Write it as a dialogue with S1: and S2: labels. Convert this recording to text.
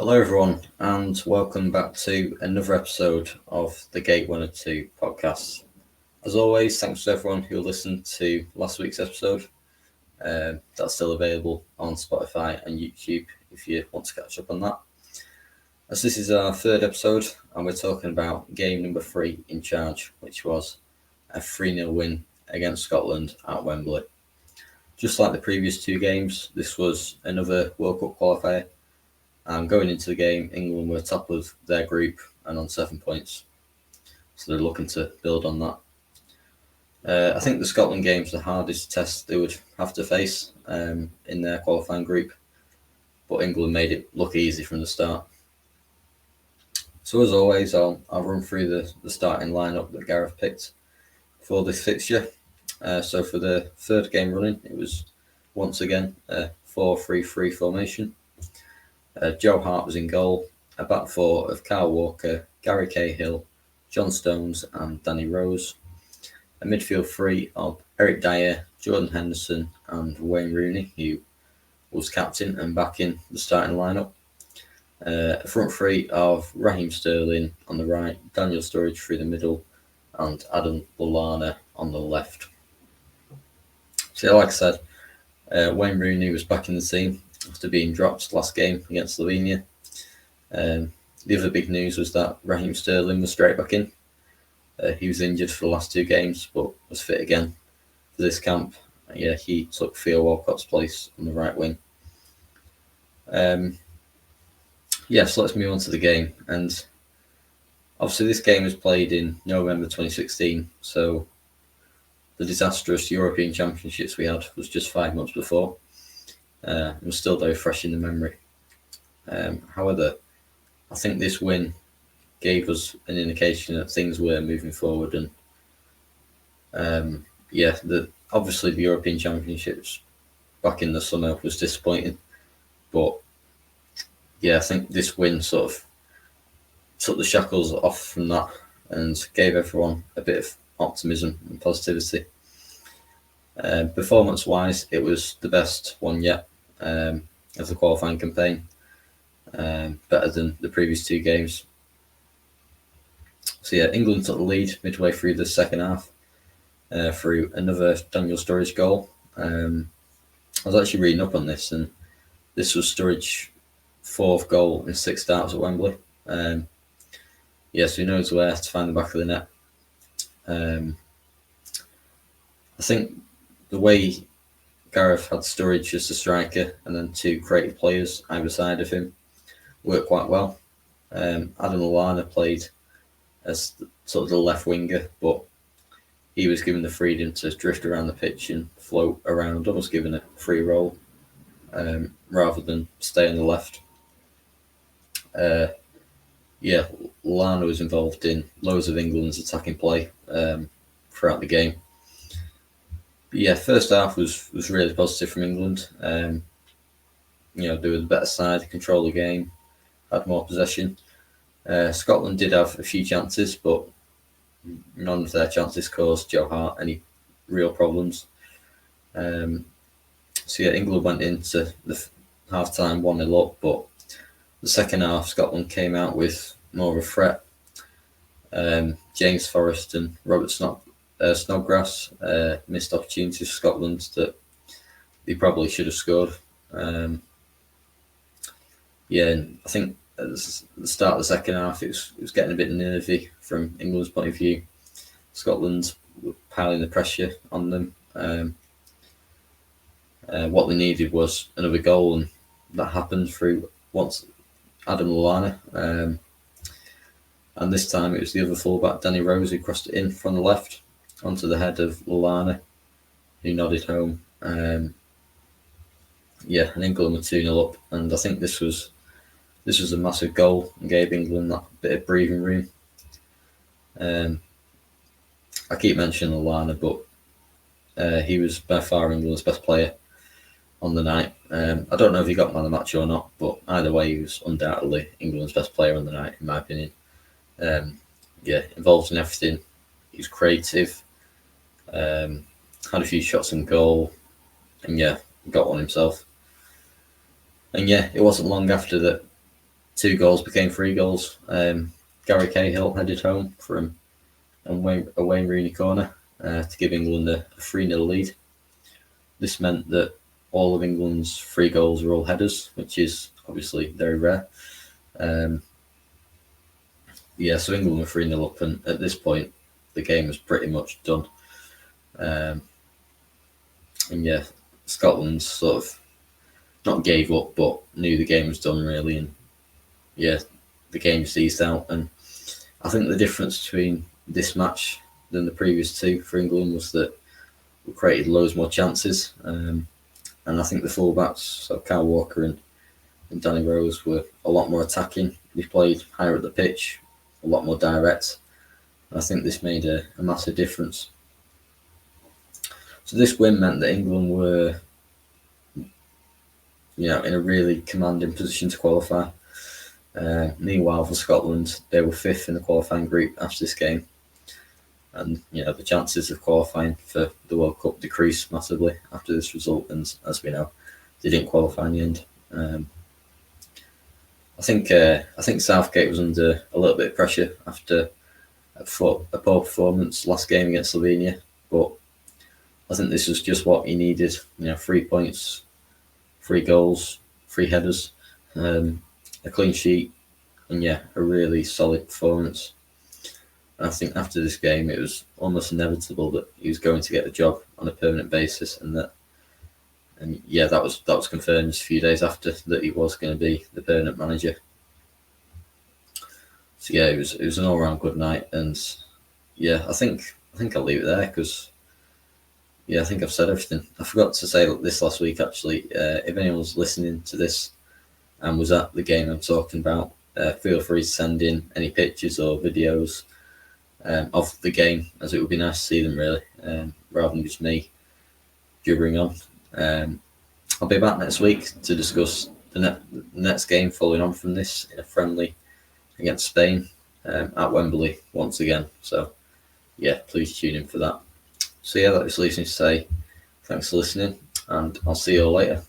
S1: Hello, everyone, and welcome back to another episode of the Gate 102 podcast. As always, thanks to everyone who listened to last week's episode. That's still available on Spotify and YouTube if you want to catch up on that. As this is our third episode, and we're talking about game number 3 in charge, which was a 3-0 win against Scotland at Wembley. Just like the previous two games, this was another World Cup qualifier. And going into the game, England were top of their group and on 7 points. So they're looking to build on that. I think the Scotland game's the hardest test they would have to face in their qualifying group. But England made it look easy from the start. So as always, I'll run through the starting lineup that Gareth picked for this fixture. So for the third game running, it was once again a 4-3-3 formation. Joe Hart was in goal, a back four of Kyle Walker, Gary Cahill, John Stones and Danny Rose. A midfield three of Eric Dyer, Jordan Henderson and Wayne Rooney, who was captain and back in the starting lineup. A front three of Raheem Sterling on the right, Daniel Sturridge through the middle and Adam Lallana on the left. So like I said, Wayne Rooney was back in the team after being dropped last game against Slovenia. The other big news was that Raheem Sterling was straight back in. He was injured for the last two games, but was fit again for this camp. He took Theo Walcott's place on the right wing. So let's move on to the game. And obviously this game was played in November 2016, so the disastrous European Championships we had was just 5 months before. It was still very fresh in the memory. However, I think this win gave us an indication that things were moving forward, and obviously the European Championships back in the summer was disappointing, but I think this win sort of took the shackles off from that and gave everyone a bit of optimism and positivity. Performance-wise, it was the best one yet of the qualifying campaign, better than the previous two games. So England took the lead midway through the second half through another Daniel Sturridge goal. I was actually reading up on this, and this was Sturridge's fourth goal in 6 starts at Wembley. So he knows where to find the back of the net. I think the way Gareth had Sturridge as the striker and then two creative players either side of him worked quite well. Adam Lallana played as sort of the left winger, but he was given the freedom to drift around the pitch and float around, almost given a free roll rather than stay on the left. Lallana was involved in loads of England's attacking play throughout the game. First half was really positive from England. They were the better side, control the game, had more possession. Scotland did have a few chances, but none of their chances caused Joe Hart any real problems. England went into the half-time 1-0 up, but the second half, Scotland came out with more of a threat. James Forrest and Robert Snodgrass missed opportunities for Scotland that they probably should have scored. And I think at the start of the second half, it was getting a bit nervy from England's point of view. Scotland were piling the pressure on them. What they needed was another goal, and that happened through once Adam Lallana. And this time it was the other fullback, Danny Rose, who crossed it in from the left onto the head of Lallana, who nodded home. And England were 2-0 up, and I think this was a massive goal and gave England that bit of breathing room. I keep mentioning Lallana, but he was by far England's best player on the night. I don't know if he got man of the match or not, but either way, he was undoubtedly England's best player on the night, in my opinion. Involved in everything. He was creative, had a few shots on goal, and got one himself. And it wasn't long after that 2 goals became 3 goals. Gary Cahill headed home from a Wayne Rooney corner to give England a 3-0 lead. This meant that all of England's 3 goals were all headers, which is obviously very rare. So England were 3-0 up, and at this point, the game was pretty much done. Scotland sort of not gave up, but knew the game was done, really, and the game eased out. And I think the difference between this match than the previous 2 for England was that we created loads more chances, and I think the fullbacks, so Kyle Walker and Danny Rose, were a lot more attacking. They played higher up the pitch, a lot more direct, and I think this made a massive difference. So this win meant that England were, in a really commanding position to qualify. Meanwhile, for Scotland, they were 5th in the qualifying group after this game. And, the chances of qualifying for the World Cup decreased massively after this result. And as we know, they didn't qualify in the end. I think Southgate was under a little bit of pressure after a poor performance last game against Slovenia. But I think this was just what he needed. 3 points, 3 goals, 3 headers, a clean sheet, and a really solid performance. And I think after this game, it was almost inevitable that he was going to get the job on a permanent basis, that was confirmed just a few days after that he was going to be the permanent manager. So it was an all-round good night, and I think I'll leave it there because I think I've said everything. I forgot to say this last week actually. If anyone's listening to this and was at the game I'm talking about, feel free to send in any pictures or videos of the game, as it would be nice to see them really, rather than just me gibbering on. I'll be back next week to discuss the next game following on from this in a friendly against Spain at Wembley once again. So please tune in for that. So that just leaves me to say thanks for listening, and I'll see you all later.